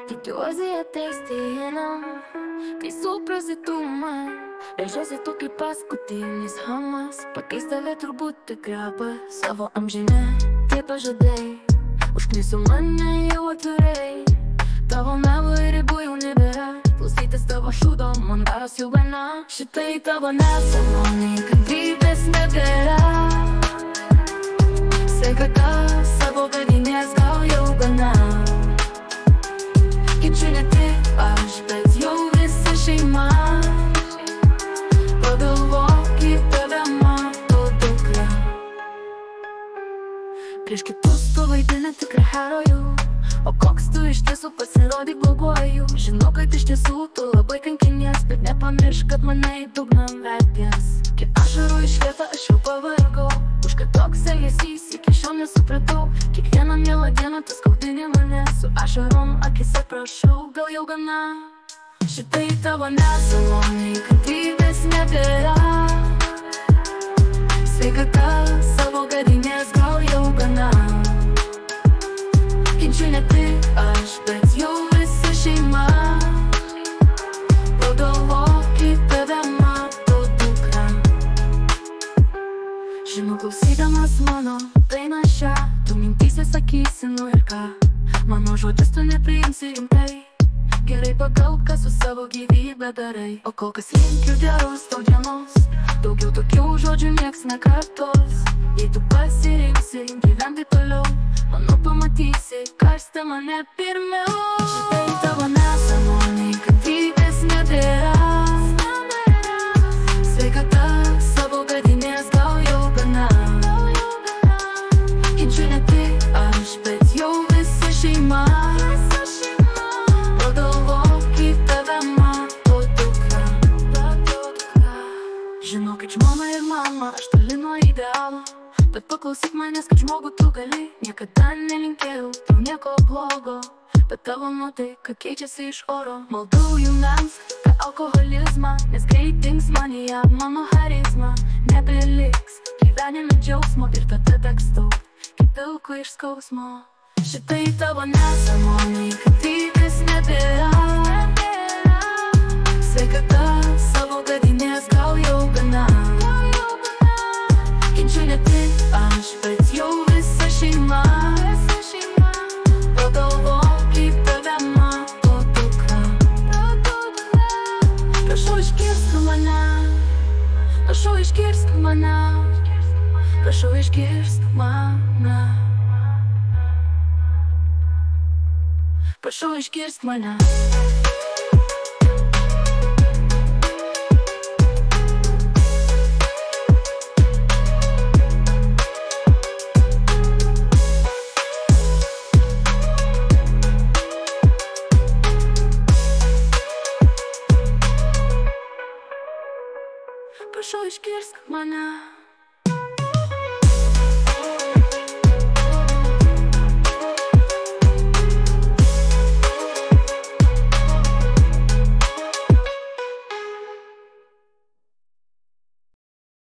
Tikiuosi ateis diena, kai suprasi tu man. Vežiuosi tu kaip paskutinis hamas, pakeis tave turbūt tik repas. Savo amžinę tai pažadai, užknisiu mane jau atvirai. Tavo melo ir ribų jau nebėra, klausytis tavo šūdo man daros jau gana. Šitai tavo nesąmonė, kantrybės nebėra. Sveikata savo gadinės gal jau gana. Kenčiu ne tik aš, bet jau visa šeima. Pagalvok, kaip tave mato dukra. Prieš kitus tu vaidini tikrą herojų, o koks tu iš tiesų pasirodyk bloguoju. Žinau, kad iš tiesų tu labai kankinies, bet nepamiršk, kad mane į dugną vedės. Kai ašarų išlieta aš jau pavargau, už kad toks elgesys iki šiol nesupratau. Kiekvieną mielą dieną tu skaudini mane, su ašarom akise prašau, gal jau gana. Šitai tavo nesąmonė, kantrybės nebėra. Sveikata savo gadinės gal jau gana. Kenčiu ne tik aš, bet jau visa šeima. Pagalvok, kaip tave mato dukra. Žinau, klausydamas mano dainą šią, tu mintyse sakysi nu ir ką. Mano žodžius tu nepriimsi rimtai. Gerai pagalb, ką su savo gyvybę darai. O kol kas linkiu geros tau dienos, daugiau tokių žodžių nieks nekartos. Jei tu pasirinksi gyventi toliau, manau pamatysi, karstė mane pirmiau. Šitai tavo nesąmonė, kantrybės nebėra. Sveikata savo gadinės gal jau gana. Kenčiu ne tik aš, bet jau visa šeima. Pagalvok, kaip tave mato dukra. Žinau, kad žmona ir mama, aš toli nuo idealo, bet paklausyk manęs, kad žmogų tu gali. Niekada nelinkėjau tau nieko blogo, bet tavo nuotaika keičiasi iš oro. Maldau jaunams, kad alkoholizmą, nes greit dings manyje mano charizma. Nepriliks gyvenime džiaugsmo ir tada teks daug, kaip pilku iš skausmo. Šitai tavo nesąmonė, kantrybės nebėra. Sveikata savo gadinės gal jau gana. Kenčiu ne tik aš, bet jau visa šeima. Pagalvok, kaip tave mato dukra. Prašau išgirsk mane, prašau išgirsk mane, prašau išgirsk mane. Prašau išgirsk mane. Prašau išgirsk mane.